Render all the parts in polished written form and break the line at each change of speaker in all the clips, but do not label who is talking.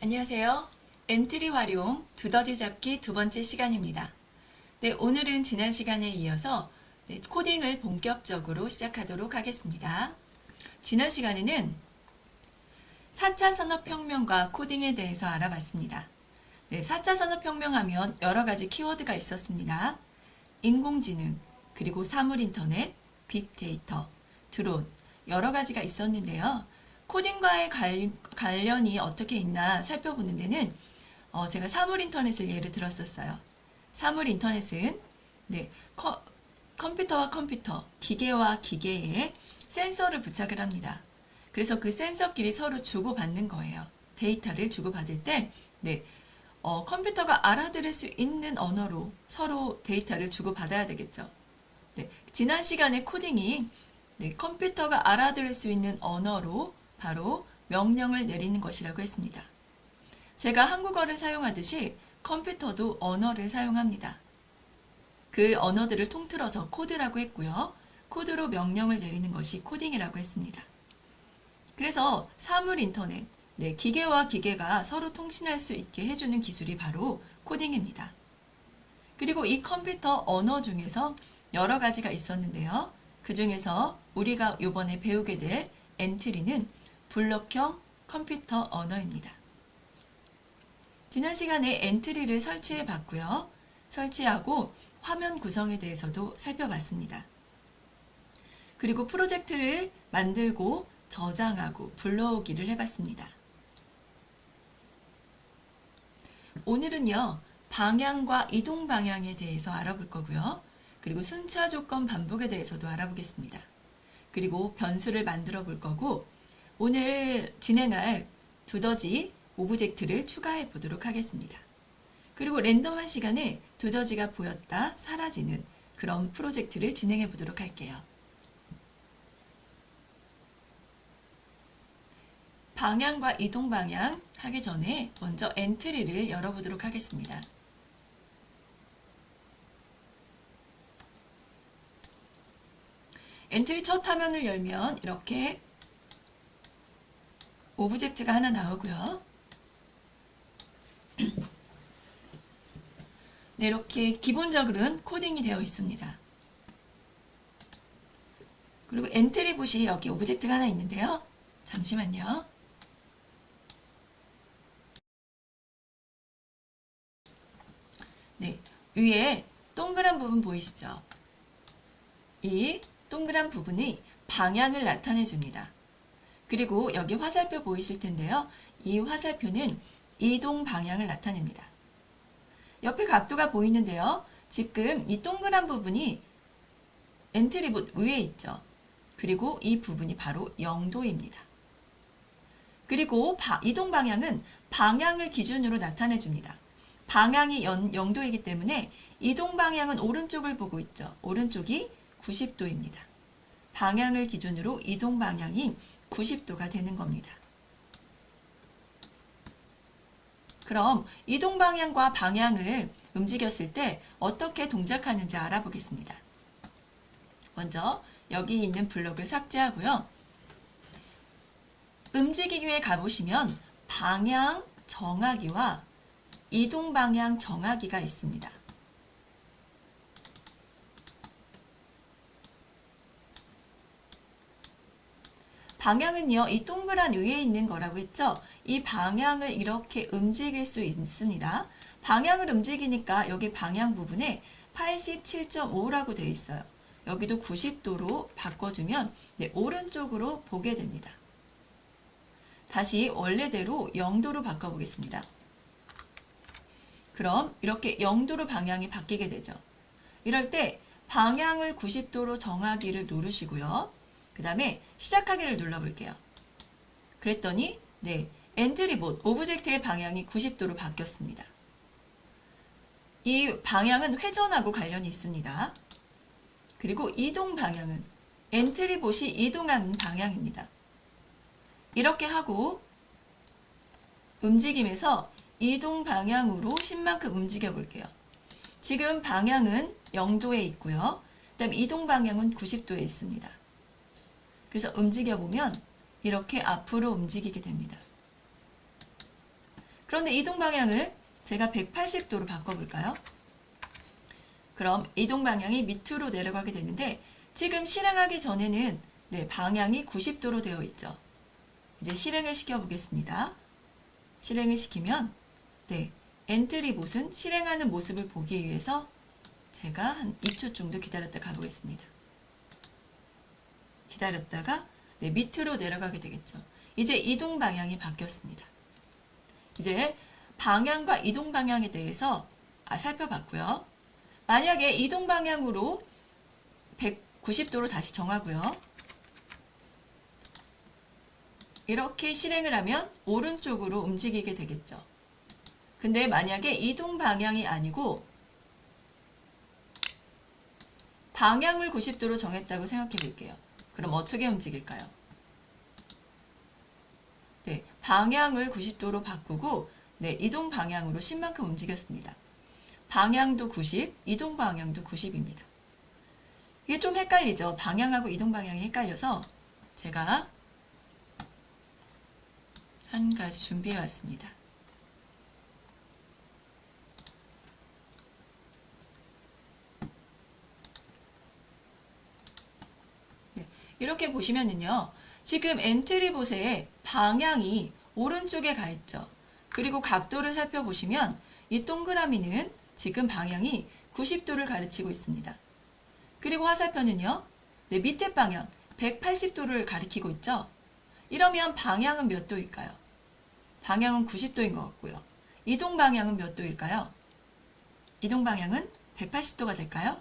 안녕하세요. 엔트리 활용 두더지 잡기 두 번째 시간입니다. 네, 오늘은 지난 시간에 이어서 코딩을 본격적으로 시작하도록 하겠습니다. 지난 시간에는 4차 산업혁명과 코딩에 대해서 알아봤습니다. 네, 4차 산업혁명 하면 여러 가지 키워드가 있었습니다. 인공지능, 그리고 사물인터넷, 빅데이터, 드론, 여러 가지가 있었는데요. 코딩과의 관련이 어떻게 있나 살펴보는 데는 제가 사물인터넷을 예를 들었었어요. 사물인터넷은 컴퓨터와 컴퓨터, 기계와 기계에 센서를 부착을 합니다. 그래서 그 센서끼리 서로 주고받는 거예요. 데이터를 주고받을 때 컴퓨터가 알아들을 수 있는 언어로 서로 데이터를 주고받아야 되겠죠. 지난 시간에 코딩이 컴퓨터가 알아들을 수 있는 언어로 바로 명령을 내리는 것이라고 했습니다. 제가 한국어를 사용하듯이 컴퓨터도 언어를 사용합니다. 그 언어들을 통틀어서 코드라고 했고요. 코드로 명령을 내리는 것이 코딩이라고 했습니다. 그래서 사물 인터넷, 기계와 기계가 서로 통신할 수 있게 해주는 기술이 바로 코딩입니다. 그리고 이 컴퓨터 언어 중에서 여러 가지가 있었는데요. 그 중에서 우리가 이번에 배우게 될 엔트리는 블록형 컴퓨터 언어입니다. 지난 시간에 엔트리를 설치해 봤고요. 설치하고 화면 구성에 대해서도 살펴봤습니다. 그리고 프로젝트를 만들고 저장하고 불러오기를 해봤습니다. 오늘은요, 방향과 이동 방향에 대해서 알아볼 거고요. 그리고 순차 조건 반복에 대해서도 알아보겠습니다. 그리고 변수를 만들어 볼 거고, 오늘 진행할 두더지 오브젝트를 추가해 보도록 하겠습니다. 그리고 랜덤한 시간에 두더지가 보였다 사라지는 그런 프로젝트를 진행해 보도록 할게요. 방향과 이동 방향 하기 전에 먼저 엔트리를 열어보도록 하겠습니다. 엔트리 첫 화면을 열면 이렇게 오브젝트가 하나 나오고요. 이렇게 기본적으로는 코딩이 되어 있습니다. 그리고 엔트리 보시 여기 오브젝트가 하나 있는데요. 잠시만요. 위에 동그란 부분 보이시죠? 이 동그란 부분이 방향을 나타내 줍니다. 그리고 여기 화살표 보이실 텐데요. 이 화살표는 이동 방향을 나타냅니다. 옆에 각도가 보이는데요. 지금 이 동그란 부분이 엔트리봇 위에 있죠. 그리고 이 부분이 바로 0도입니다. 그리고 이동 방향은 방향을 기준으로 나타내 줍니다. 방향이 0도이기 때문에 이동 방향은 오른쪽을 보고 있죠. 오른쪽이 90도입니다. 방향을 기준으로 이동 방향이 90도가 되는 겁니다. 그럼 이동 방향과 방향을 움직였을 때 어떻게 동작하는지 알아보겠습니다. 먼저 여기 있는 블록을 삭제하고요. 움직이기에 가보시면 방향 정하기와 이동 방향 정하기가 있습니다. 방향은요, 이 동그란 위에 있는 거라고 했죠? 이 방향을 이렇게 움직일 수 있습니다. 방향을 움직이니까 여기 방향 부분에 87.5라고 되어 있어요. 여기도 90도로 바꿔주면 오른쪽으로 보게 됩니다. 다시 원래대로 0도로 바꿔보겠습니다. 그럼 이렇게 0도로 방향이 바뀌게 되죠. 이럴 때 방향을 90도로 정하기를 누르시고요. 그 다음에 시작하기를 눌러볼게요. 그랬더니 엔트리봇 오브젝트의 방향이 90도로 바뀌었습니다. 이 방향은 회전하고 관련이 있습니다. 그리고 이동 방향은 엔트리봇이 이동하는 방향입니다. 이렇게 하고 움직임에서 이동 방향으로 10만큼 움직여 볼게요. 지금 방향은 0도에 있고요. 그 다음에 이동 방향은 90도에 있습니다. 그래서 움직여 보면 이렇게 앞으로 움직이게 됩니다. 그런데 이동 방향을 제가 180도로 바꿔볼까요? 그럼 이동 방향이 밑으로 내려가게 되는데 지금 실행하기 전에는 네, 방향이 90도로 되어 있죠. 이제 실행을 시켜보겠습니다. 실행을 시키면 네, 엔트리봇은 실행하는 모습을 보기 위해서 제가 한 2초 정도 기다렸다 가보겠습니다. 기다렸다가 네, 밑으로 내려가게 되겠죠. 이제 이동 방향이 바뀌었습니다. 이제 방향과 이동 방향에 대해서 살펴봤고요. 만약에 이동 방향으로 190도로 다시 정하고요. 이렇게 실행을 하면 오른쪽으로 움직이게 되겠죠. 근데 만약에 이동 방향이 아니고 방향을 90도로 정했다고 생각해 볼게요. 그럼 어떻게 움직일까요? 네, 방향을 90도로 바꾸고 네, 이동 방향으로 10만큼 움직였습니다. 방향도 90, 이동 방향도 90입니다. 이게 좀 헷갈리죠? 방향하고 이동 방향이 헷갈려서 제가 한 가지 준비해 왔습니다. 네, 이렇게 보시면은요. 지금 엔트리봇의 방향이 오른쪽에 가 있죠. 그리고 각도를 살펴보시면 이 동그라미는 지금 방향이 90도를 가르치고 있습니다. 그리고 화살표는요. 네, 밑에 방향 180도를 가리키고 있죠. 이러면 방향은 몇 도일까요? 방향은 90도인 것 같고요. 이동 방향은 몇 도일까요? 이동 방향은 180도가 될까요?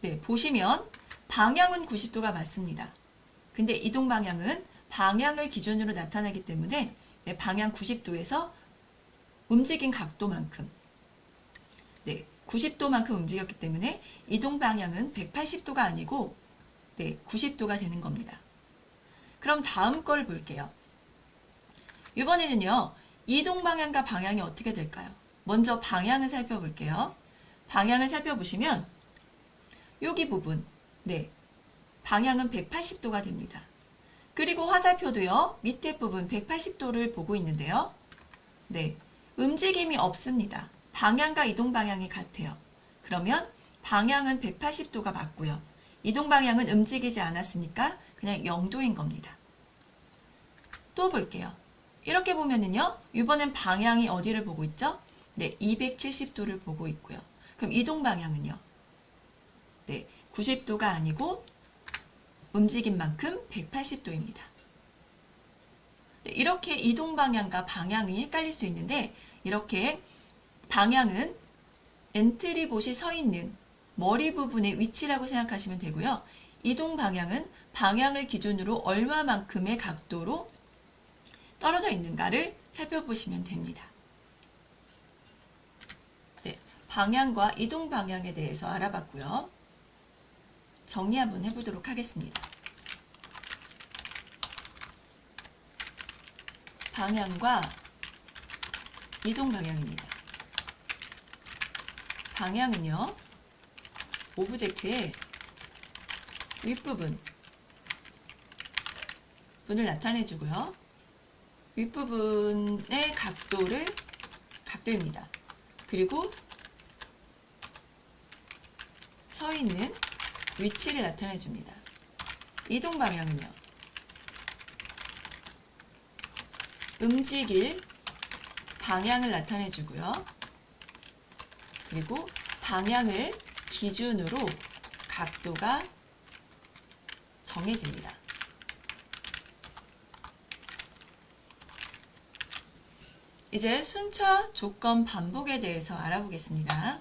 네, 보시면 방향은 90도가 맞습니다. 근데 이동 방향은 방향을 기준으로 나타나기 때문에 네, 방향 90도에서 움직인 각도만큼 네, 90도만큼 움직였기 때문에 이동 방향은 180도가 아니고 네, 90도가 되는 겁니다. 그럼 다음 걸 볼게요. 이번에는요. 이동 방향과 방향이 어떻게 될까요? 먼저 방향을 살펴볼게요. 방향을 살펴보시면 여기 부분 네, 방향은 180도가 됩니다. 그리고 화살표도요. 밑에 부분 180도를 보고 있는데요. 네, 움직임이 없습니다. 방향과 이동 방향이 같아요. 그러면 방향은 180도가 맞고요. 이동 방향은 움직이지 않았으니까 그냥 0도인 겁니다. 또 볼게요. 이렇게 보면은요. 이번엔 방향이 어디를 보고 있죠? 네, 270도를 보고 있고요. 그럼 이동 방향은요? 네, 90도가 아니고 움직인 만큼 180도입니다. 네, 이렇게 이동 방향과 방향이 헷갈릴 수 있는데 이렇게 방향은 엔트리봇이 서 있는 머리 부분의 위치라고 생각하시면 되고요. 이동 방향은 방향을 기준으로 얼마만큼의 각도로 떨어져 있는가를 살펴보시면 됩니다. 네, 방향과 이동 방향에 대해서 알아봤고요. 정리 한번 해보도록 하겠습니다. 방향과 이동 방향입니다. 방향은요, 오브젝트의 윗부분, 분을 나타내주고요. 윗부분의 각도입니다. 그리고 서 있는 위치를 나타내줍니다. 이동 방향은요, 움직일 방향을 나타내주고요. 그리고 방향을 기준으로 각도가 정해집니다. 이제 순차 조건 반복에 대해서 알아보겠습니다.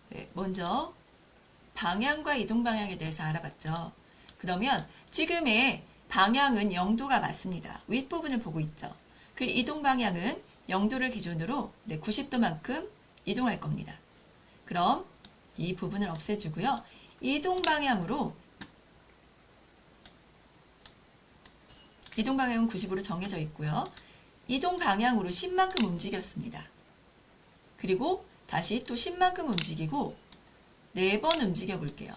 네, 먼저 방향과 이동 방향에 대해서 알아봤죠. 그러면 지금의 방향은 0도가 맞습니다. 윗부분을 보고 있죠. 그 이동 방향은 0도를 기준으로 90도만큼 이동할 겁니다. 그럼 이 부분을 없애주고요. 이동 방향은 90으로 정해져 있고요. 이동 방향으로 10만큼 움직였습니다. 그리고 다시 또 10만큼 움직이고 4번 움직여 볼게요.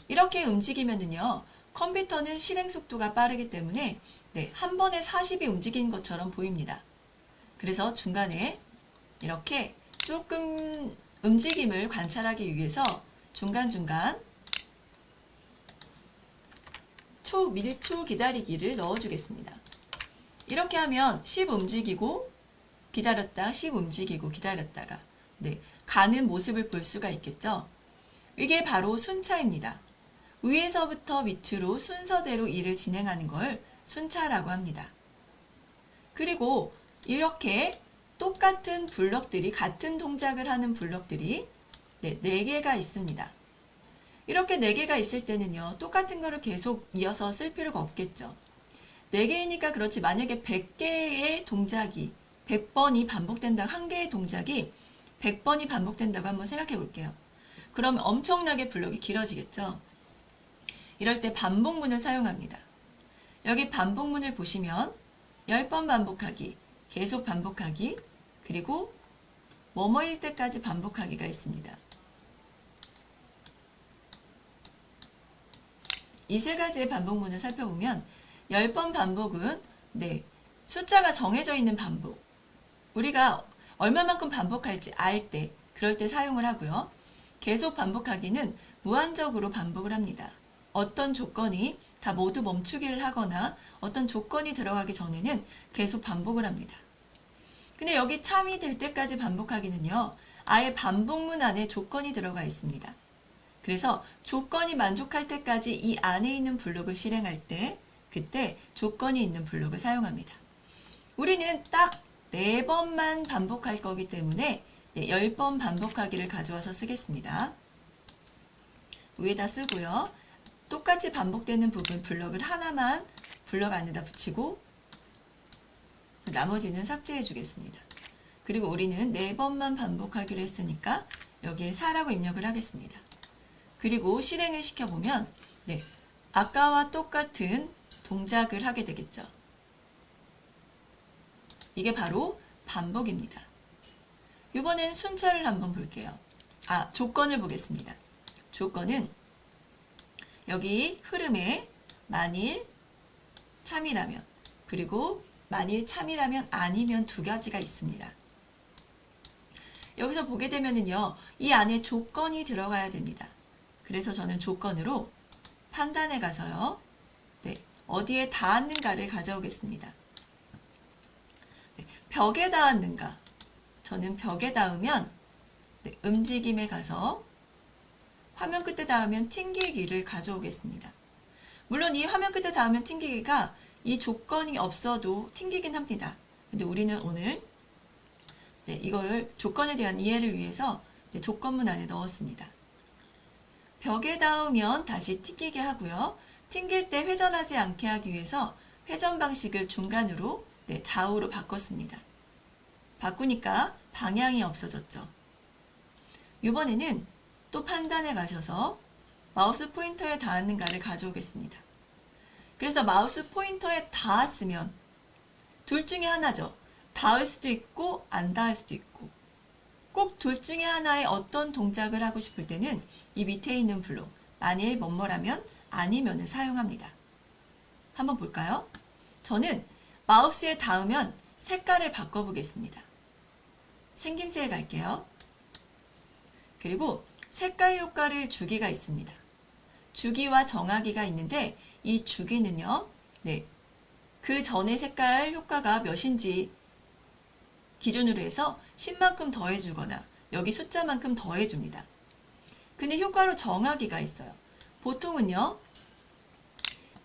이렇게 움직이면은요, 컴퓨터는 실행 속도가 빠르기 때문에 네, 한 번에 40이 움직이는 것처럼 보입니다. 그래서 중간에 이렇게 조금 움직임을 관찰하기 위해서 중간중간 초밀초 기다리기를 넣어주겠습니다. 이렇게 하면 10 움직이고 기다렸다, 10 움직이고 기다렸다가 네, 가는 모습을 볼 수가 있겠죠. 이게 바로 순차입니다. 위에서부터 밑으로 순서대로 일을 진행하는 걸 순차라고 합니다. 그리고 이렇게 똑같은 블럭들이, 같은 동작을 하는 블럭들이 네, 4개가 있습니다. 이렇게 4개가 있을 때는요, 똑같은 거를 계속 이어서 쓸 필요가 없겠죠. 4개이니까 그렇지, 만약에 100개의 동작이 100번이 반복된다, 한 개의 동작이 100번이 반복된다고 한번 생각해 볼게요. 그러면 엄청나게 블럭이 길어지겠죠. 이럴 때 반복문을 사용합니다. 여기 반복문을 보시면 10번 반복하기, 계속 반복하기, 그리고 뭐뭐일 때까지 반복하기가 있습니다. 이 세 가지의 반복문을 살펴보면 10번 반복은 네, 숫자가 정해져 있는 반복, 우리가 얼마만큼 반복할지 알 때, 그럴 때 사용을 하고요. 계속 반복하기는 무한적으로 반복을 합니다. 어떤 조건이 다 모두 멈추기를 하거나 어떤 조건이 들어가기 전에는 계속 반복을 합니다. 근데 여기 참이 될 때까지 반복하기는요, 아예 반복문 안에 조건이 들어가 있습니다. 그래서 조건이 만족할 때까지 이 안에 있는 블록을 실행할 때, 그때 조건이 있는 블록을 사용합니다. 우리는 딱 4번만 반복할 거기 때문에 10번 반복하기를 가져와서 쓰겠습니다. 위에다 쓰고요. 똑같이 반복되는 부분 블럭을 하나만 블럭 안에다 붙이고 나머지는 삭제해 주겠습니다. 그리고 우리는 4번만 반복하기로 했으니까 여기에 4라고 입력을 하겠습니다. 그리고 실행을 시켜보면 네, 아까와 똑같은 동작을 하게 되겠죠. 이게 바로 반복입니다. 이번에는 순차를 한번 볼게요. 조건을 보겠습니다. 조건은 여기 흐름에 만일 참이라면, 그리고 만일 참이라면 아니면 두 가지가 있습니다. 여기서 보게 되면은요, 이 안에 조건이 들어가야 됩니다. 그래서 저는 조건으로 판단에 가서요, 네, 어디에 닿았는가를 가져오겠습니다. 네, 벽에 닿았는가? 저는 벽에 닿으면 네, 움직임에 가서 화면 끝에 닿으면 튕기기를 가져오겠습니다. 물론 이 화면 끝에 닿으면 튕기기가 이 조건이 없어도 튕기긴 합니다. 근데 우리는 오늘 네, 이거를 조건에 대한 이해를 위해서 조건문 안에 넣었습니다. 벽에 닿으면 다시 튕기게 하고요. 튕길 때 회전하지 않게 하기 위해서 회전 방식을 중간으로 네, 좌우로 바꿨습니다. 바꾸니까 방향이 없어졌죠. 이번에는 또 판단에 가셔서 마우스 포인터에 닿았는가를 가져오겠습니다. 그래서 마우스 포인터에 닿았으면 둘 중에 하나죠. 닿을 수도 있고 안 닿을 수도 있고, 꼭 둘 중에 하나의 어떤 동작을 하고 싶을 때는 이 밑에 있는 블록, 만일 뭐뭐라면 아니면을 사용합니다. 한번 볼까요? 저는 마우스에 닿으면 색깔을 바꿔보겠습니다. 생김새에 갈게요. 그리고 색깔 효과를 주기가 있습니다. 주기와 정하기가 있는데 이 주기는요, 네, 그 전에 색깔 효과가 몇인지 기준으로 해서 10만큼 더해주거나 여기 숫자만큼 더해줍니다. 근데 효과로 정하기가 있어요. 보통은요,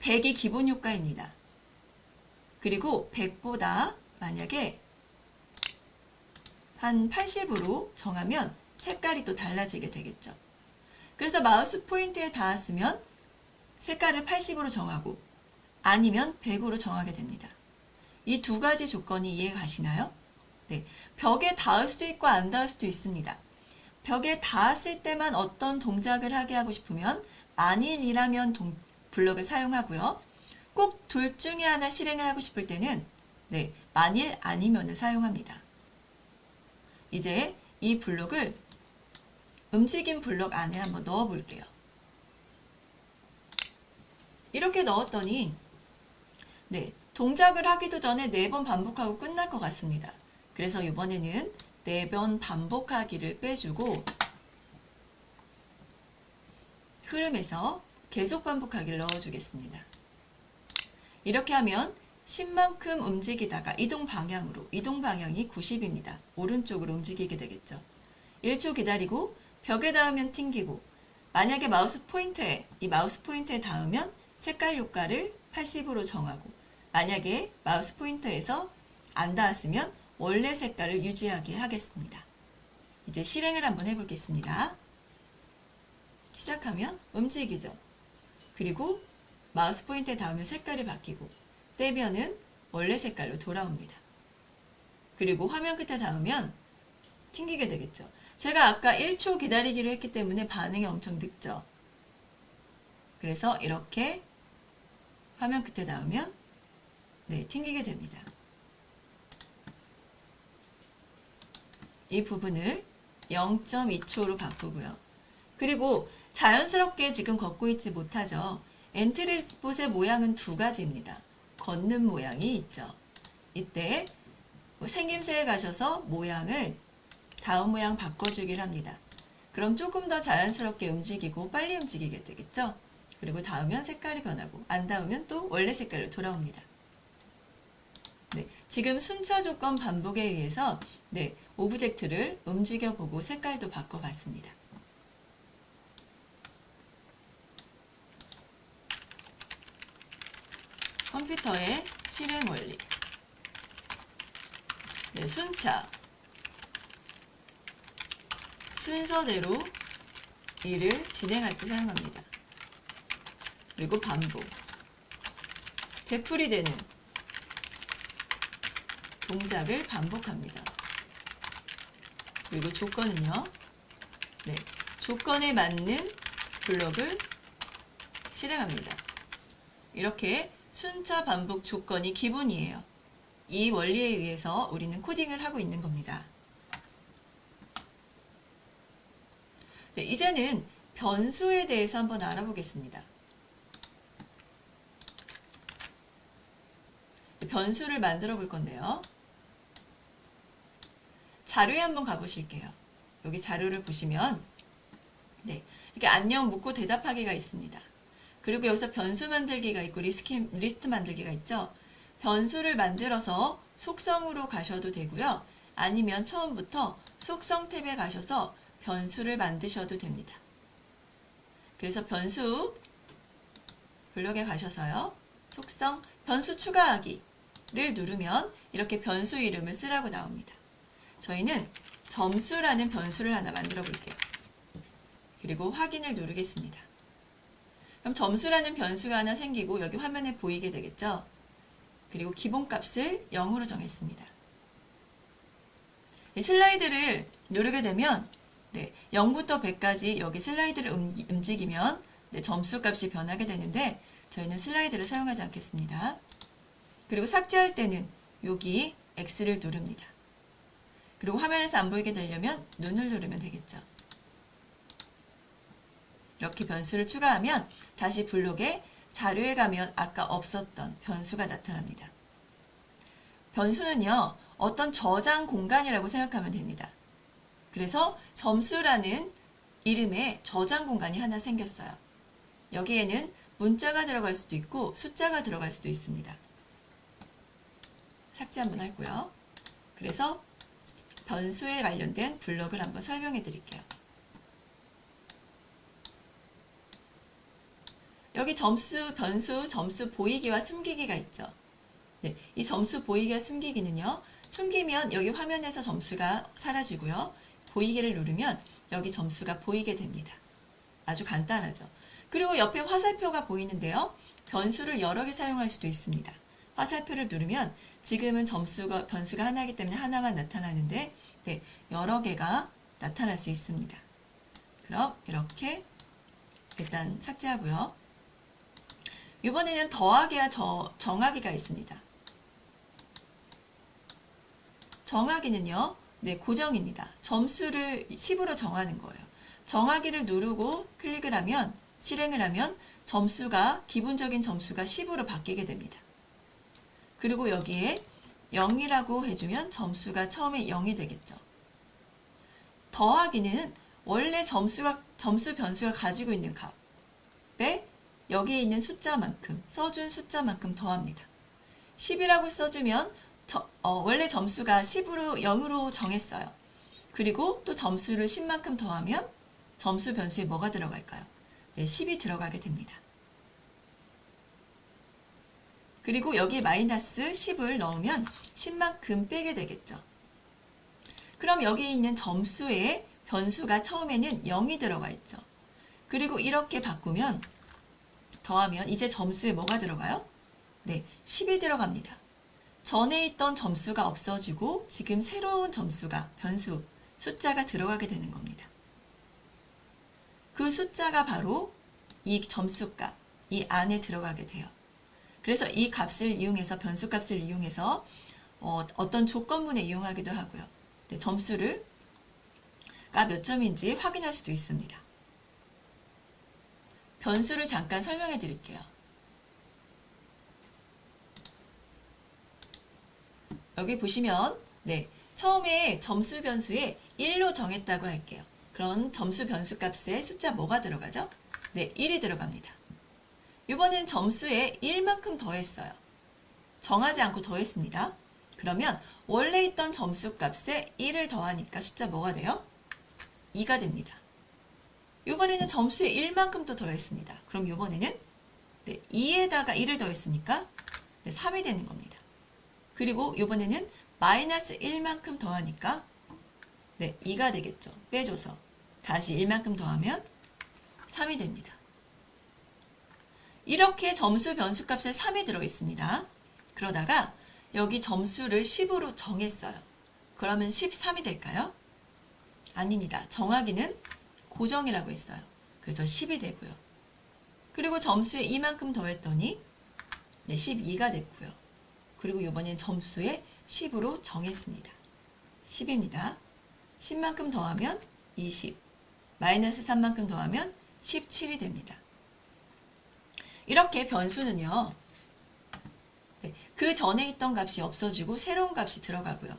100이 기본 효과입니다. 그리고 100보다 만약에 한 80으로 정하면 색깔이 또 달라지게 되겠죠. 그래서 마우스 포인트에 닿았으면 색깔을 80으로 정하고 아니면 100으로 정하게 됩니다. 이 두 가지 조건이 이해가 가시나요? 네, 벽에 닿을 수도 있고 안 닿을 수도 있습니다. 벽에 닿았을 때만 어떤 동작을 하게 하고 싶으면 만일이라면 블럭을 사용하고요. 꼭 둘 중에 하나 실행을 하고 싶을 때는 네, 만일 아니면을 사용합니다. 이제 이 블록을 움직임 블록 안에 한번 넣어 볼게요. 이렇게 넣었더니 네, 동작을 하기도 전에 4번 반복하고 끝날 것 같습니다. 그래서 이번에는 4번 반복하기를 빼주고 흐름에서 계속 반복하기를 넣어주겠습니다. 이렇게 하면 10만큼 움직이다가 이동 방향이 90입니다. 오른쪽으로 움직이게 되겠죠. 1초 기다리고 벽에 닿으면 튕기고, 만약에 마우스 포인터에 닿으면 색깔 효과를 80으로 정하고, 만약에 마우스 포인터에서 안 닿았으면 원래 색깔을 유지하게 하겠습니다. 이제 실행을 한번 해보겠습니다. 시작하면 움직이죠. 그리고 마우스 포인터에 닿으면 색깔이 바뀌고, 떼면은 원래 색깔로 돌아옵니다. 그리고 화면 끝에 닿으면 튕기게 되겠죠. 제가 아까 1초 기다리기로 했기 때문에 반응이 엄청 늦죠. 그래서 이렇게 화면 끝에 닿으면 네, 튕기게 됩니다. 이 부분을 0.2초로 바꾸고요. 그리고 자연스럽게 지금 걷고 있지 못하죠. 엔트리봇의 모양은 두 가지입니다. 걷는 모양이 있죠. 이때 생김새에 가셔서 모양을 다음 모양 바꿔주기를 합니다. 그럼 조금 더 자연스럽게 움직이고 빨리 움직이게 되겠죠. 그리고 닿으면 색깔이 변하고 안 닿으면 또 원래 색깔로 돌아옵니다. 네, 지금 순차 조건 반복에 의해서 네, 오브젝트를 움직여보고 색깔도 바꿔봤습니다. 컴퓨터의 실행 원리. 네, 순차. 순서대로 일을 진행할 때 사용합니다. 그리고 반복. 되풀이되는 동작을 반복합니다. 그리고 조건은요. 네, 조건에 맞는 블록을 실행합니다. 이렇게 순차 반복 조건이 기본이에요. 이 원리에 의해서 우리는 코딩을 하고 있는 겁니다. 네, 이제는 변수에 대해서 한번 알아보겠습니다. 변수를 만들어 볼 건데요. 자료에 한번 가보실게요. 여기 자료를 보시면 네, 이렇게 안녕 묻고 대답하기가 있습니다. 그리고 여기서 변수 만들기가 있고 리스트 만들기가 있죠. 변수를 만들어서 속성으로 가셔도 되고요. 아니면 처음부터 속성 탭에 가셔서 변수를 만드셔도 됩니다. 그래서 변수 블록에 가셔서요. 속성 변수 추가하기를 누르면 이렇게 변수 이름을 쓰라고 나옵니다. 저희는 점수라는 변수를 하나 만들어 볼게요. 그리고 확인을 누르겠습니다. 그럼 점수라는 변수가 하나 생기고 여기 화면에 보이게 되겠죠. 그리고 기본값을 0으로 정했습니다. 슬라이드를 누르게 되면 네, 0부터 100까지 여기 슬라이드를 움직이면 네, 점수값이 변하게 되는데 저희는 슬라이드를 사용하지 않겠습니다. 그리고 삭제할 때는 여기 X를 누릅니다. 그리고 화면에서 안 보이게 되려면 눈을 누르면 되겠죠. 이렇게 변수를 추가하면 다시 블록에 자료에 가면 아까 없었던 변수가 나타납니다. 변수는요, 어떤 저장 공간이라고 생각하면 됩니다. 그래서 점수라는 이름의 저장 공간이 하나 생겼어요. 여기에는 문자가 들어갈 수도 있고 숫자가 들어갈 수도 있습니다. 삭제 한번 하고요. 그래서 변수에 관련된 블록을 한번 설명해 드릴게요. 여기 점수, 변수, 점수 보이기와 숨기기가 있죠. 네, 이 점수 보이기와 숨기기는요. 숨기면 여기 화면에서 점수가 사라지고요. 보이기를 누르면 여기 점수가 보이게 됩니다. 아주 간단하죠. 그리고 옆에 화살표가 보이는데요. 변수를 여러 개 사용할 수도 있습니다. 화살표를 누르면 지금은 변수가 하나이기 때문에 하나만 나타나는데 네, 여러 개가 나타날 수 있습니다. 그럼 이렇게 일단 삭제하고요. 이번에는 더하기와 정하기가 있습니다. 정하기는요, 네, 고정입니다. 점수를 10으로 정하는 거예요. 정하기를 누르고 클릭을 하면, 실행을 하면 기본적인 점수가 10으로 바뀌게 됩니다. 그리고 여기에 0이라고 해주면 점수가 처음에 0이 되겠죠. 더하기는 원래 점수 변수가 가지고 있는 값에 여기에 있는 숫자만큼, 써준 숫자만큼 더합니다. 10이라고 써주면 원래 점수가 0으로 정했어요. 그리고 또 점수를 10만큼 더하면 점수 변수에 뭐가 들어갈까요? 네, 10이 들어가게 됩니다. 그리고 여기에 마이너스 10을 넣으면 10만큼 빼게 되겠죠. 그럼 여기 있는 점수의 변수가 처음에는 0이 들어가 있죠. 그리고 이렇게 바꾸면 더하면 이제 점수에 뭐가 들어가요? 네, 10이 들어갑니다. 전에 있던 점수가 없어지고 지금 새로운 변수, 숫자가 들어가게 되는 겁니다. 그 숫자가 바로 이 점수값, 이 안에 들어가게 돼요. 그래서 이 값을 이용해서, 변수값을 이용해서 어떤 조건문에 이용하기도 하고요. 네, 점수가 몇 점인지 확인할 수도 있습니다. 변수를 잠깐 설명해 드릴게요. 여기 보시면 네, 처음에 점수 변수에 1로 정했다고 할게요. 그럼 점수 변수 값에 숫자 뭐가 들어가죠? 네, 1이 들어갑니다. 이번엔 점수에 1만큼 더했어요. 정하지 않고 더했습니다. 그러면 원래 있던 점수 값에 1을 더하니까 숫자 뭐가 돼요? 2가 됩니다. 이번에는 점수에 1만큼 또 더했습니다. 그럼 이번에는 네, 2에다가 1을 더했으니까 네, 3이 되는 겁니다. 그리고 이번에는 마이너스 1만큼 더하니까 네, 2가 되겠죠. 빼줘서 다시 1만큼 더하면 3이 됩니다. 이렇게 점수 변수값에 3이 들어있습니다. 그러다가 여기 점수를 10으로 정했어요. 그러면 13이 될까요? 아닙니다. 정하기는 고정이라고 했어요. 그래서 10이 되고요. 그리고 점수에 2만큼 더했더니 네, 12가 됐고요. 그리고 이번엔 점수에 10으로 정했습니다. 10입니다. 10만큼 더하면 20, 마이너스 3만큼 더하면 17이 됩니다. 이렇게 변수는요, 네, 그 전에 있던 값이 없어지고 새로운 값이 들어가고요.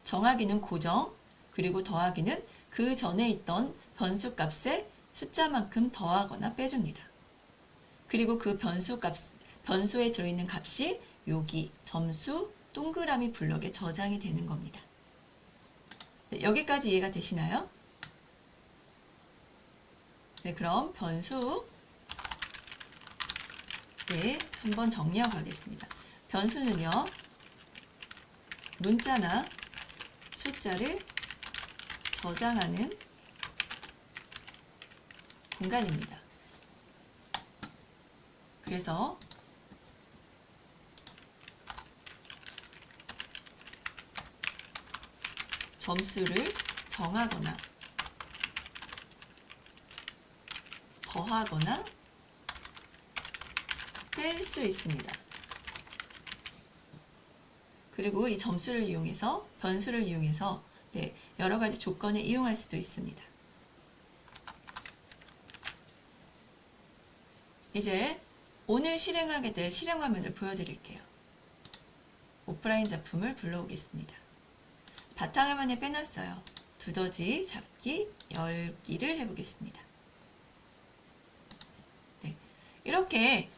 정하기는 고정, 그리고 더하기는 그 전에 있던 변수 값에 숫자만큼 더하거나 빼줍니다. 그리고 그 변수에 들어있는 값이 여기 점수 동그라미 블럭에 저장이 되는 겁니다. 네, 여기까지 이해가 되시나요? 네, 그럼 변수 네, 한번 정리하고 가겠습니다. 변수는요, 문자나 숫자를 저장하는 공간입니다. 그래서 점수를 정하거나 더하거나 뺄 수 있습니다. 그리고 이 점수를 이용해서, 변수를 이용해서 네, 여러 가지 조건에 이용할 수도 있습니다. 이제 오늘 실행하게 될 실행 화면을 보여드릴게요. 오프라인 작품을 불러오겠습니다. 바탕화면에 빼놨어요. 두더지 잡기, 열기를 해보겠습니다. 네, 이렇게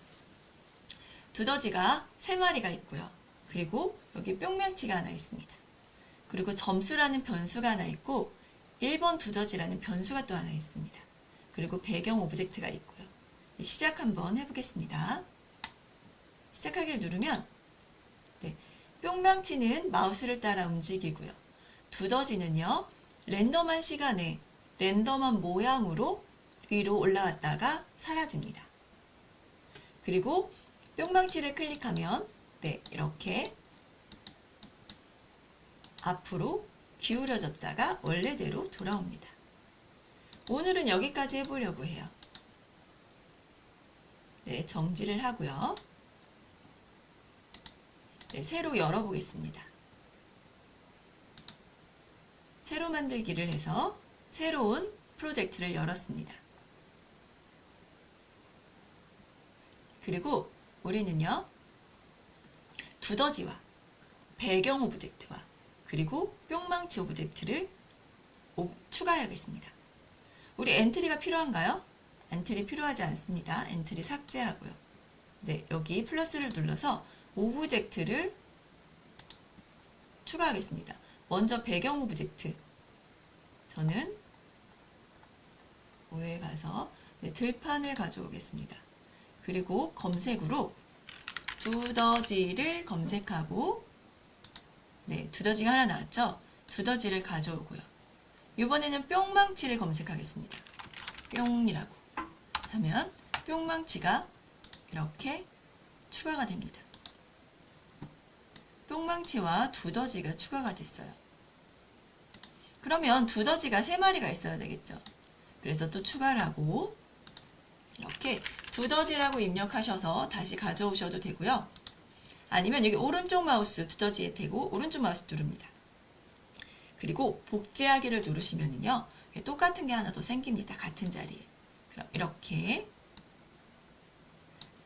두더지가 3마리가 있고요. 그리고 여기 뿅명치가 하나 있습니다. 그리고 점수라는 변수가 하나 있고 1번 두더지라는 변수가 또 하나 있습니다. 그리고 배경 오브젝트가 있고요. 시작 한번 해보겠습니다. 시작하기를 누르면 네, 뿅망치는 마우스를 따라 움직이고요. 두더지는요, 랜덤한 시간에 랜덤한 모양으로 위로 올라갔다가 사라집니다. 그리고 뿅망치를 클릭하면 네, 이렇게 앞으로 기울어졌다가 원래대로 돌아옵니다. 오늘은 여기까지 해보려고 해요. 네, 정지를 하고요. 네, 새로 열어보겠습니다. 새로 만들기를 해서 새로운 프로젝트를 열었습니다. 그리고 우리는요, 두더지와 배경 오브젝트와 그리고 뿅망치 오브젝트를 추가해야겠습니다. 우리 엔트리가 필요한가요? 엔트리 필요하지 않습니다. 엔트리 삭제하고요. 네, 여기 플러스를 눌러서 오브젝트를 추가하겠습니다. 먼저 배경 오브젝트. 저는 오에 가서 들판을 가져오겠습니다. 그리고 검색으로 두더지를 검색하고, 네, 두더지가 하나 나왔죠? 두더지를 가져오고요. 이번에는 뿅망치를 검색하겠습니다. 뿅이라고 하면 뿅망치가 이렇게 추가가 됩니다. 뿅망치와 두더지가 추가가 됐어요. 그러면 두더지가 3마리가 있어야 되겠죠. 그래서 또 추가를 하고 이렇게 두더지라고 입력하셔서 다시 가져오셔도 되고요. 아니면 여기 오른쪽 마우스 두더지에 대고 오른쪽 마우스 누릅니다. 그리고 복제하기를 누르시면은요, 똑같은 게 하나 더 생깁니다. 같은 자리에. 그럼 이렇게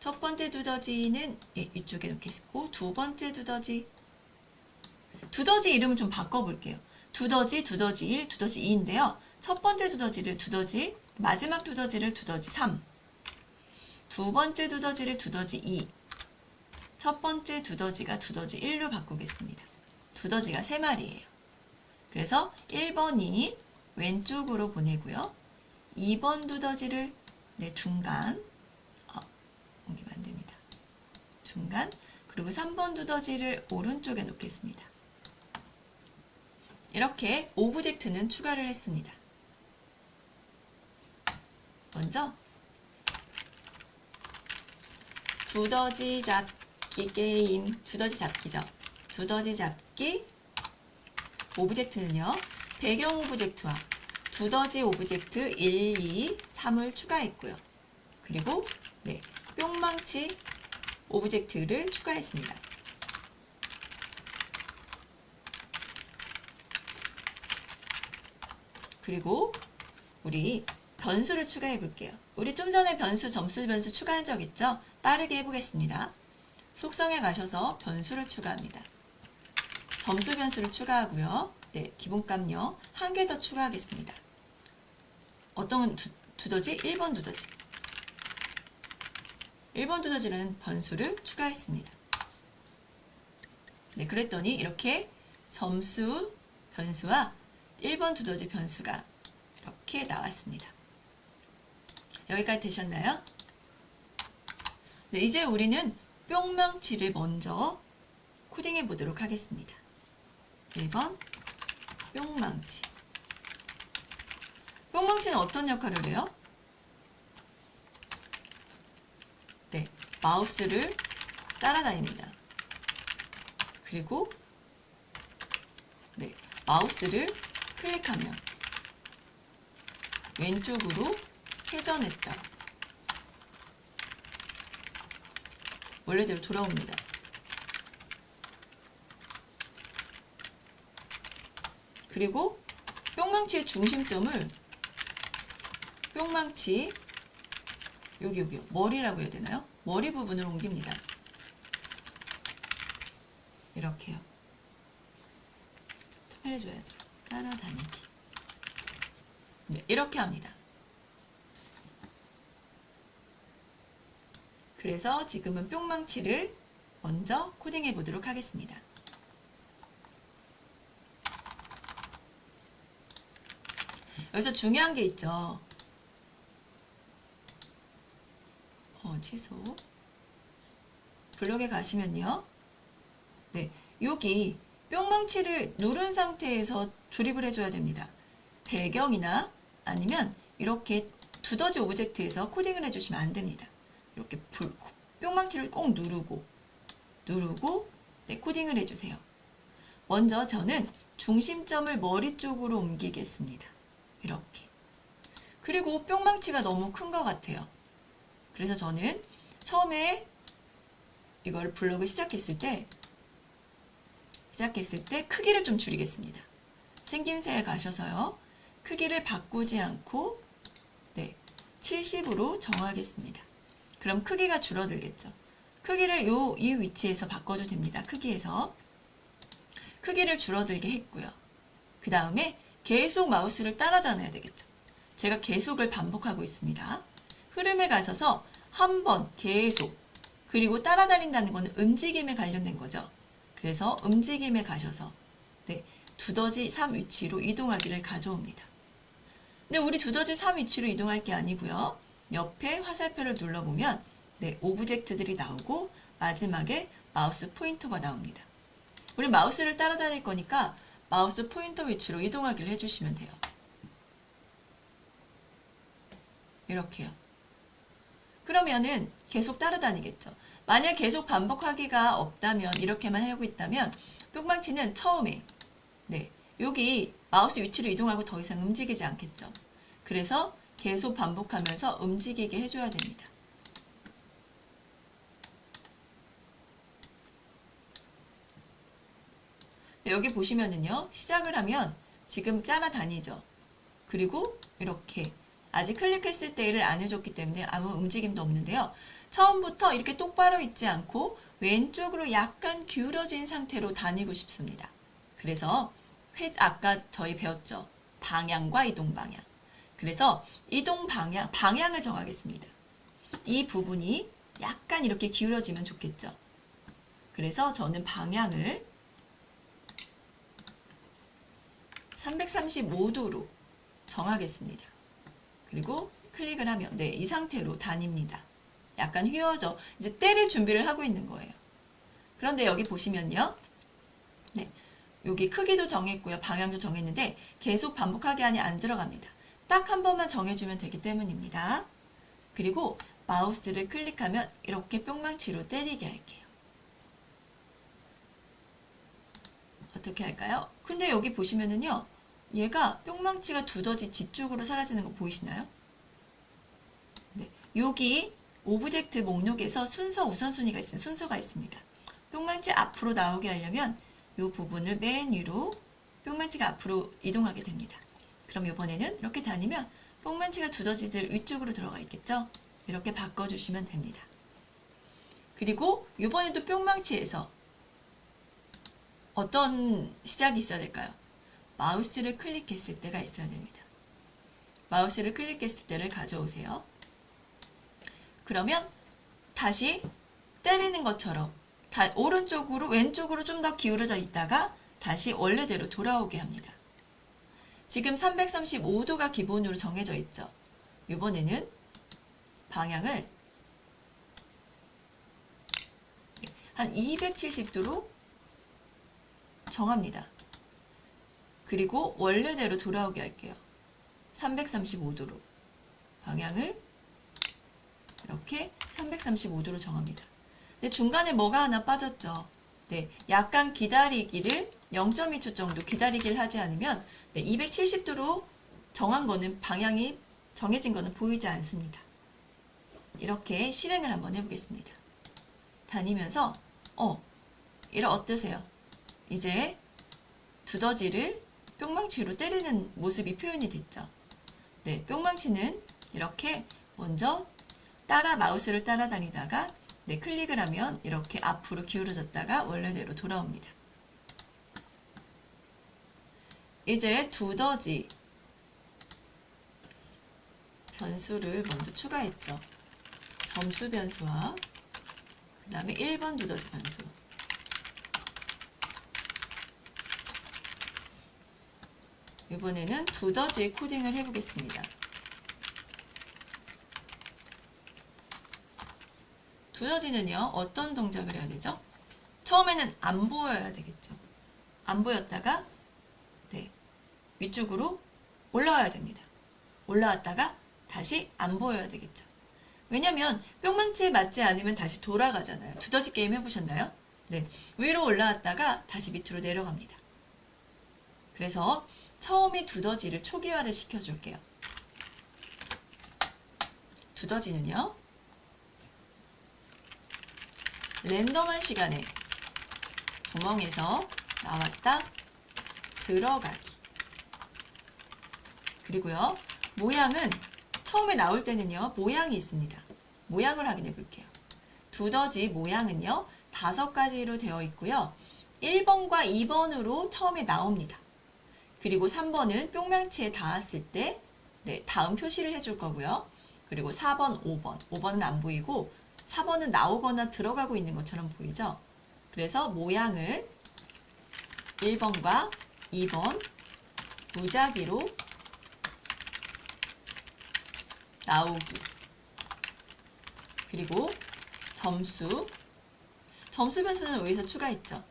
첫 번째 두더지는 이쪽에 놓겠고, 두 번째 두더지 이름을 좀 바꿔볼게요. 두더지, 두더지 1, 두더지 2인데요. 첫 번째 두더지를 두더지, 마지막 두더지를 두더지 3, 두 번째 두더지를 두더지 2, 첫 번째 두더지가 두더지 1로 바꾸겠습니다. 두더지가 3마리예요. 그래서 1번이 왼쪽으로 보내고요. 2번 두더지를 중간, 옮기면 안 됩니다. 중간, 그리고 3번 두더지를 오른쪽에 놓겠습니다. 이렇게 오브젝트는 추가를 했습니다. 먼저 두더지 잡기 게임, 두더지 잡기죠. 두더지 잡기 오브젝트는요, 배경 오브젝트와 두더지 오브젝트 1, 2, 3을 추가했고요. 그리고 뿅망치 오브젝트를 추가했습니다. 그리고 우리 변수를 추가해 볼게요. 우리 좀 전에 점수 변수 추가한 적 있죠? 빠르게 해보겠습니다. 속성에 가셔서 변수를 추가합니다. 점수 변수를 추가하고요. 네, 기본값요. 한 개 더 추가하겠습니다. 어떤 두더지? 1번 두더지. 1번 두더지라는 변수를 추가했습니다. 네, 그랬더니 이렇게 점수 변수와 1번 두더지 변수가 이렇게 나왔습니다. 여기까지 되셨나요? 네, 이제 우리는 뿅망치를 먼저 코딩해 보도록 하겠습니다. 1번 뿅망치. 뿅망치는 어떤 역할을 해요? 네, 마우스를 따라다닙니다. 그리고 마우스를 클릭하면 왼쪽으로 회전했다. 원래대로 돌아옵니다. 그리고 뿅망치의 중심점을 뿅망치 여기요. 머리라고 해야 되나요? 머리 부분을 옮깁니다. 이렇게요. 통일해줘야죠. 따라다니기. 네, 이렇게 합니다. 그래서 지금은 뿅망치를 먼저 코딩해 보도록 하겠습니다. 여기서 중요한 게 있죠. 취소. 블록에 가시면요. 네, 여기 뿅망치를 누른 상태에서 조립을 해줘야 됩니다. 배경이나 아니면 이렇게 두더지 오브젝트에서 코딩을 해주시면 안 됩니다. 이렇게 뿅망치를 꼭 누르고 코딩을 해주세요. 먼저 저는 중심점을 머리 쪽으로 옮기겠습니다. 이렇게. 그리고 뿅망치가 너무 큰 것 같아요. 그래서 저는 처음에 이걸 블록을 시작했을 때 크기를 좀 줄이겠습니다. 생김새에 가셔서요. 크기를 바꾸지 않고 70으로 정하겠습니다. 그럼 크기가 줄어들겠죠. 크기를 이 위치에서 바꿔도 됩니다. 크기에서. 크기를 줄어들게 했고요. 그 다음에 계속 마우스를 따라다녀야 되겠죠. 제가 계속을 반복하고 있습니다. 흐름에 가셔서 한 번 계속, 그리고 따라다닌다는 것은 움직임에 관련된 거죠. 그래서 움직임에 가셔서 두더지 3 위치로 이동하기를 가져옵니다. 근데 우리 두더지 3 위치로 이동할 게 아니고요. 옆에 화살표를 눌러보면 오브젝트들이 나오고 마지막에 마우스 포인터가 나옵니다. 우리 마우스를 따라다닐 거니까 마우스 포인터 위치로 이동하기를 해주시면 돼요. 이렇게요. 그러면은 계속 따라다니겠죠. 만약 계속 반복하기가 없다면, 이렇게만 하고 있다면 뿅망치는 처음에 여기 마우스 위치로 이동하고 더 이상 움직이지 않겠죠. 그래서 계속 반복하면서 움직이게 해줘야 됩니다. 여기 보시면은요, 시작을 하면 지금 따라다니죠. 그리고 이렇게 아직 클릭했을 때를 안 해줬기 때문에 아무 움직임도 없는데요. 처음부터 이렇게 똑바로 있지 않고 왼쪽으로 약간 기울어진 상태로 다니고 싶습니다. 그래서 아까 저희 배웠죠. 방향과 이동 방향. 그래서 이동 방향을 정하겠습니다. 이 부분이 약간 이렇게 기울어지면 좋겠죠. 그래서 저는 방향을 335도로 정하겠습니다. 그리고 클릭을 하면 이 상태로 다닙니다. 약간 휘어져 이제 때릴 준비를 하고 있는 거예요. 그런데 여기 보시면요. 여기 크기도 정했고요. 방향도 정했는데 계속 반복하게 하니 안 들어갑니다. 딱 한 번만 정해주면 되기 때문입니다. 그리고 마우스를 클릭하면 이렇게 뿅망치로 때리게 할게요. 어떻게 할까요? 근데 여기 보시면은요. 얘가 뿅망치가 두더지 뒤쪽으로 사라지는 거 보이시나요? 여기 오브젝트 목록에서 순서 우선순위가 있습니다. 순서가 있습니다. 뿅망치 앞으로 나오게 하려면 이 부분을 맨 위로 뿅망치가 앞으로 이동하게 됩니다. 그럼 이번에는 이렇게 다니면 뿅망치가 두더지들 위쪽으로 들어가 있겠죠? 이렇게 바꿔주시면 됩니다. 그리고 이번에도 뿅망치에서 어떤 시작이 있어야 될까요? 마우스를 클릭했을 때가 있어야 됩니다. 마우스를 클릭했을 때를 가져오세요. 그러면 다시 때리는 것처럼 오른쪽으로 왼쪽으로 좀 더 기울어져 있다가 다시 원래대로 돌아오게 합니다. 지금 335도가 기본으로 정해져 있죠. 이번에는 방향을 한 270도로 정합니다. 그리고 원래대로 돌아오게 할게요. 335도로 방향을 이렇게 335도로 정합니다. 근데 중간에 뭐가 하나 빠졌죠. 약간 기다리기를 0.2초 정도 기다리기를 하지 않으면 270도로 정한 거는 방향이 정해진 거는 보이지 않습니다. 이렇게 실행을 한번 해보겠습니다. 다니면서 어떠세요? 이제 두더지를 뿅망치로 때리는 모습이 표현이 됐죠. 뿅망치는 이렇게 먼저 마우스를 따라다니다가 클릭을 하면 이렇게 앞으로 기울어졌다가 원래대로 돌아옵니다. 이제 두더지 변수를 먼저 추가했죠. 점수 변수와 그 다음에 1번 두더지 변수. 이번에는 두더지 코딩을 해보겠습니다. 두더지는요, 어떤 동작을 해야 되죠? 처음에는 안 보여야 되겠죠. 안 보였다가 위쪽으로 올라와야 됩니다. 올라왔다가 다시 안 보여야 되겠죠. 왜냐면 뿅망치에 맞지 않으면 다시 돌아가잖아요. 두더지 게임 해보셨나요? 위로 올라왔다가 다시 밑으로 내려갑니다. 그래서 처음에 두더지를 초기화를 시켜줄게요. 두더지는요, 랜덤한 시간에 구멍에서 나왔다 들어가기. 그리고요, 모양은 처음에 나올 때는요, 모양이 있습니다. 모양을 확인해 볼게요. 두더지 모양은요, 5가지로 되어 있고요. 1번과 2번으로 처음에 나옵니다. 그리고 3번은 뿅망치에 닿았을 때 다음 표시를 해줄 거고요. 그리고 4번, 5번. 5번은 안 보이고 4번은 나오거나 들어가고 있는 것처럼 보이죠? 그래서 모양을 1번과 2번 무작위로 나오기. 그리고 점수 변수는 여기서 추가했죠.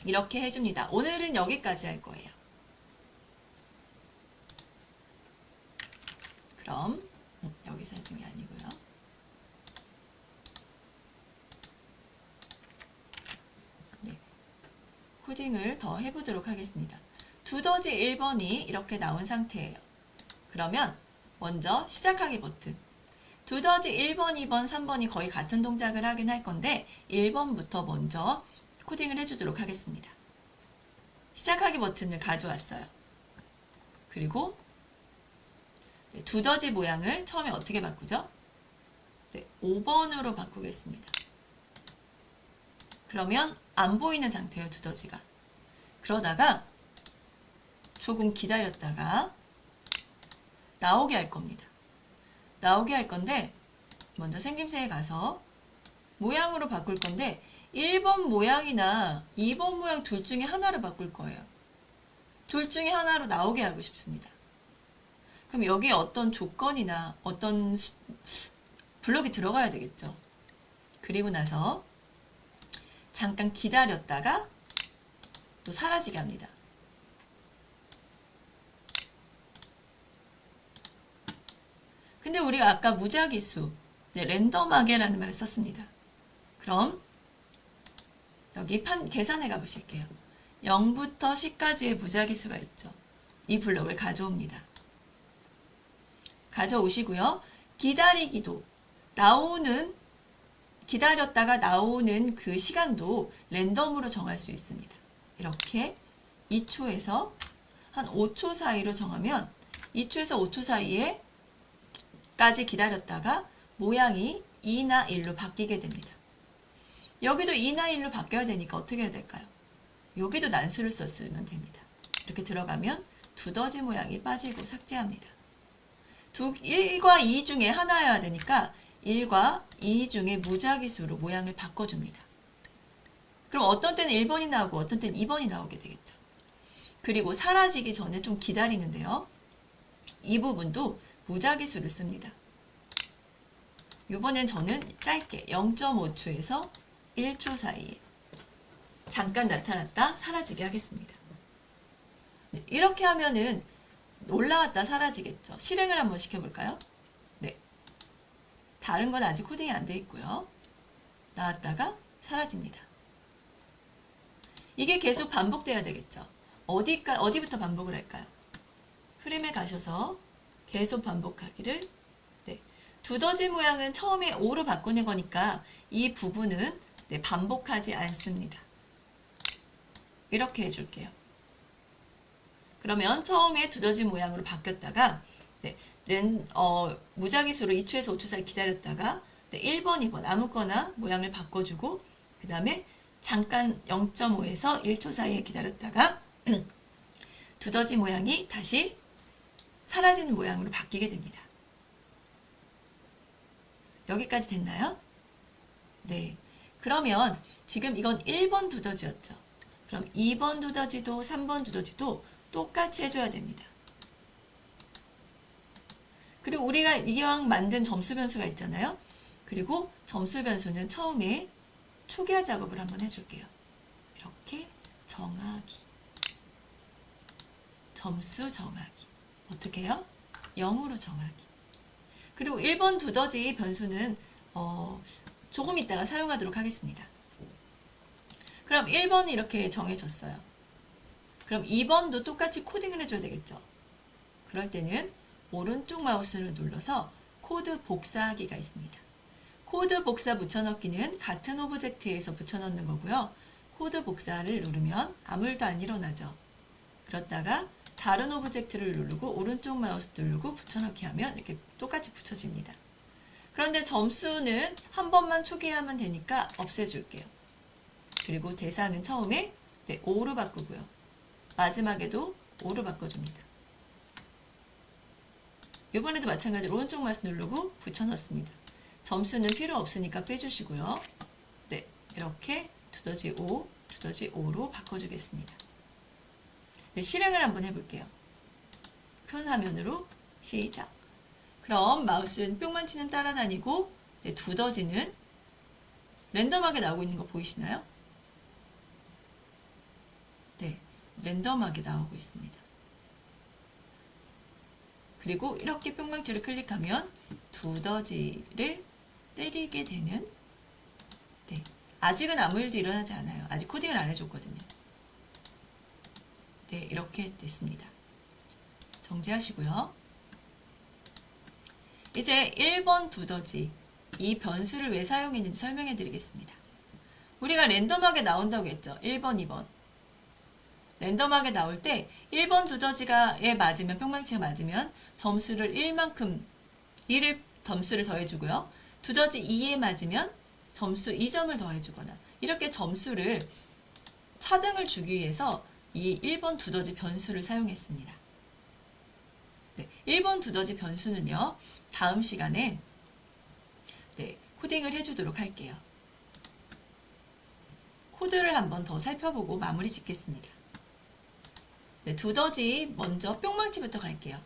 이렇게 해줍니다. 오늘은 여기까지 할 거예요. 그럼 여기서 해준 게 아니고요. 네, 코딩을 더 해보도록 하겠습니다. 두더지 1번이 이렇게 나온 상태예요. 그러면 먼저 시작하기 버튼. 두더지 1번, 2번, 3번이 거의 같은 동작을 하긴 할 건데 1번부터 먼저 코딩을 해주도록 하겠습니다. 시작하기 버튼을 가져왔어요. 그리고 두더지 모양을 처음에 어떻게 바꾸죠? 5번으로 바꾸겠습니다. 그러면 안 보이는 상태예요, 두더지가. 그러다가 조금 기다렸다가 나오게 할 겁니다. 나오게 할 건데 먼저 생김새에 가서 모양으로 바꿀 건데 1번 모양이나 2번 모양 둘 중에 하나로 바꿀 거예요. 둘 중에 하나로 나오게 하고 싶습니다. 그럼 여기에 어떤 조건이나 어떤 블록이 들어가야 되겠죠. 그리고 나서 잠깐 기다렸다가 또 사라지게 합니다. 근데 우리가 아까 무작위수, 랜덤하게라는 말을 썼습니다. 그럼 여기 계산해 가보실게요. 0부터 10까지의 무작위수가 있죠. 이 블록을 가져옵니다. 가져오시고요. 기다리기도 기다렸다가 나오는 그 시간도 랜덤으로 정할 수 있습니다. 이렇게 2초에서 한 5초 사이로 정하면 2초에서 5초 사이에 까지 기다렸다가 모양이 2나 1로 바뀌게 됩니다. 여기도 2나 1로 바뀌어야 되니까 어떻게 해야 될까요? 여기도 난수를 썼으면 됩니다. 이렇게 들어가면 두더지 모양이 빠지고 삭제합니다. 1과 2 중에 하나여야 되니까 1과 2 중에 무작위수로 모양을 바꿔줍니다. 그럼 어떤 때는 1번이 나오고 어떤 때는 2번이 나오게 되겠죠. 그리고 사라지기 전에 좀 기다리는데요. 이 부분도 무작위수를 씁니다. 이번엔 저는 짧게 0.5초에서 1초 사이에 잠깐 나타났다 사라지게 하겠습니다. 네, 이렇게 하면은 올라왔다 사라지겠죠. 실행을 한번 시켜볼까요? 네, 다른 건 아직 코딩이 안 돼 있고요. 나왔다가 사라집니다. 이게 계속 반복돼야 되겠죠. 어디부터 반복을 할까요? 프레임에 가셔서 계속 반복하기를. 네, 두더지 모양은 처음에 5로 바꾸는 거니까 이 부분은 반복하지 않습니다. 이렇게 해줄게요. 그러면 처음에 두더지 모양으로 바뀌었다가 무작위수로 2초에서 5초 사이 기다렸다가 1번, 2번 아무거나 모양을 바꿔주고 그 다음에 잠깐 0.5에서 1초 사이에 기다렸다가 두더지 모양이 다시 사라지는 모양으로 바뀌게 됩니다. 여기까지 됐나요? 네. 그러면 지금 이건 1번 두더지였죠. 그럼 2번 두더지도 3번 두더지도 똑같이 해줘야 됩니다. 그리고 우리가 이왕 만든 점수 변수가 있잖아요. 그리고 점수 변수는 처음에 초기화 작업을 한번 해줄게요. 이렇게 정하기. 점수 정하기. 어떻게 해요? 0으로 정하기. 그리고 1번 두더지 변수는 조금 이따가 사용하도록 하겠습니다. 그럼 1번이 이렇게 정해졌어요. 그럼 2번도 똑같이 코딩을 해줘야 되겠죠. 그럴 때는 오른쪽 마우스를 눌러서 코드 복사하기가 있습니다. 코드 복사 붙여넣기는 같은 오브젝트에서 붙여넣는 거고요. 코드 복사를 누르면 아무 일도 안 일어나죠. 그렇다가 다른 오브젝트를 누르고 오른쪽 마우스 누르고 붙여넣기 하면 이렇게 똑같이 붙여집니다. 그럼 그런데 점수는 한 번만 초기화하면 되니까 없애줄게요. 그리고 대상은 처음에 5로 바꾸고요. 마지막에도 5로 바꿔줍니다. 이번에도 마찬가지로 오른쪽 마우스 누르고 붙여넣습니다. 점수는 필요 없으니까 빼주시고요. 네, 이렇게 두더지 5, 두더지 5로 바꿔주겠습니다. 네, 실행을 한번 해볼게요. 큰 화면으로 시작. 그럼 마우스는 뿅망치는 따라다니고 네, 두더지는 랜덤하게 나오고 있는 거 보이시나요? 네, 랜덤하게 나오고 있습니다. 그리고 이렇게 뿅망치를 클릭하면 두더지를 때리게 되는, 네, 아직은 아무 일도 일어나지 않아요. 아직 코딩을 안 해줬거든요. 네, 이렇게 됐습니다. 정지하시고요. 이제 1번 두더지, 이 변수를 왜 사용했는지 설명해 드리겠습니다. 우리가 랜덤하게 나온다고 했죠. 1번, 2번. 랜덤하게 나올 때 1번 두더지가에 맞으면, 뿅망치가 맞으면 점수를 1만큼, 1을 점수를 더해주고요. 두더지 2에 맞으면 점수 2점을 더해주거나, 이렇게 점수를 차등을 주기 위해서 이 1번 두더지 변수를 사용했습니다. 네, 1번 두더지 변수는요, 다음 시간에 네, 코딩을 해주도록 할게요. 코드를 한번 더 살펴보고 마무리 짓겠습니다. 네, 두더지 먼저 뿅망치부터 갈게요.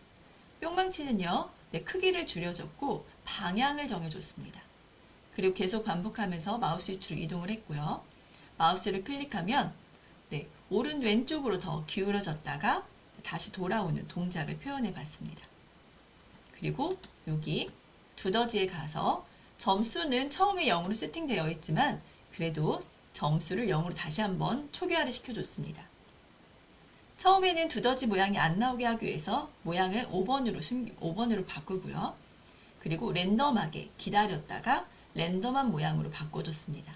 뿅망치는요, 네, 크기를 줄여줬고 방향을 정해줬습니다. 그리고 계속 반복하면서 마우스 위치로 이동을 했고요. 마우스를 클릭하면 네, 오른 왼쪽으로 더 기울어졌다가 다시 돌아오는 동작을 표현해 봤습니다. 그리고 여기 두더지에 가서 점수는 처음에 0으로 세팅되어 있지만 그래도 점수를 0으로 다시 한번 초기화를 시켜줬습니다. 처음에는 두더지 모양이 안 나오게 하기 위해서 모양을 5번으로 바꾸고요. 그리고 랜덤하게 기다렸다가 랜덤한 모양으로 바꿔줬습니다.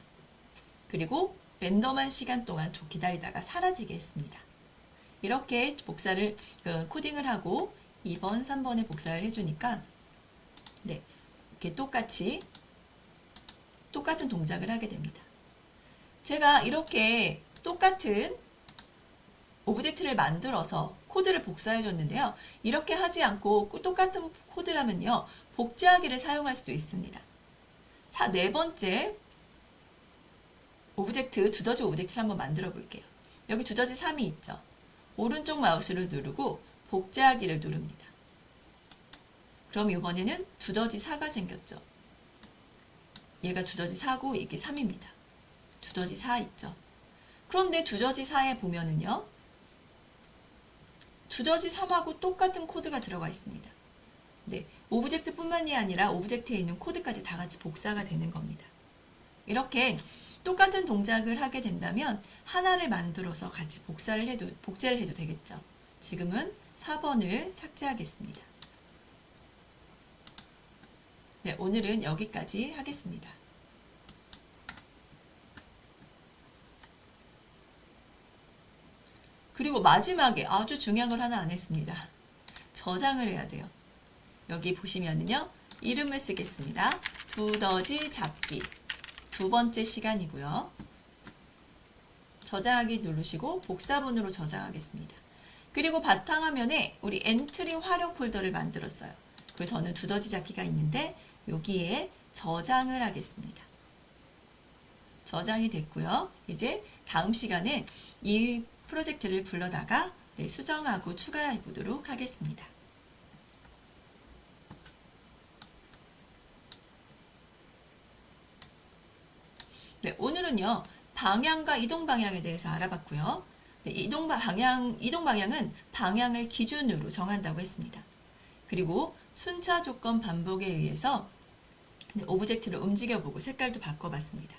그리고 랜덤한 시간 동안 기다리다가 사라지게 했습니다. 이렇게 복사를 코딩을 하고 2번, 3번에 복사를 해주니까 네, 이렇게 똑같은 동작을 하게 됩니다. 제가 이렇게 똑같은 오브젝트를 만들어서 코드를 복사해 줬는데요. 이렇게 하지 않고 똑같은 코드라면요, 복제하기를 사용할 수도 있습니다. 네 번째 오브젝트, 두더지 오브젝트를 한번 만들어 볼게요. 여기 두더지 3이 있죠. 오른쪽 마우스를 누르고 복제하기를 누릅니다. 그럼 이번에는 두더지 4가 생겼죠. 얘가 두더지 4고 이게 3입니다. 두더지 4 있죠. 그런데 두더지 4에 보면은요, 두더지 3하고 똑같은 코드가 들어가 있습니다. 네, 오브젝트뿐만이 아니라 오브젝트에 있는 코드까지 다 같이 복사가 되는 겁니다. 이렇게 똑같은 동작을 하게 된다면 하나를 만들어서 같이 복제를 해도 되겠죠. 지금은 4번을 삭제하겠습니다. 네, 오늘은 여기까지 하겠습니다. 그리고 마지막에 아주 중요한 걸 하나 안 했습니다. 저장을 해야 돼요. 여기 보시면은요, 이름을 쓰겠습니다. 두더지 잡기. 두 번째 시간이고요. 저장하기 누르시고 복사본으로 저장하겠습니다. 그리고 바탕화면에 우리 엔트리 활용 폴더를 만들었어요. 그리고 저는 두더지 잡기가 있는데 여기에 저장을 하겠습니다. 저장이 됐고요. 이제 다음 시간에 이 프로젝트를 불러다가 수정하고 추가해 보도록 하겠습니다. 네, 오늘은요, 방향과 이동 방향에 대해서 알아봤고요. 네, 이동 방향은 방향을 기준으로 정한다고 했습니다. 그리고 순차 조건 반복에 의해서 오브젝트를 움직여보고 색깔도 바꿔봤습니다.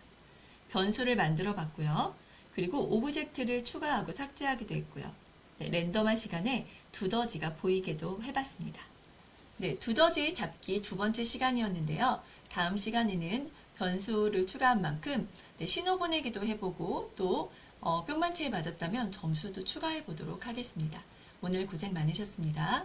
변수를 만들어 봤고요. 그리고 오브젝트를 추가하고 삭제하기도 했고요. 네, 랜덤한 시간에 두더지가 보이게도 해봤습니다. 네, 두더지 잡기 두 번째 시간이었는데요. 다음 시간에는 변수를 추가한 만큼 신호 보내기도 해보고 또 뿅망치에 맞았다면 점수도 추가해 보도록 하겠습니다. 오늘 고생 많으셨습니다.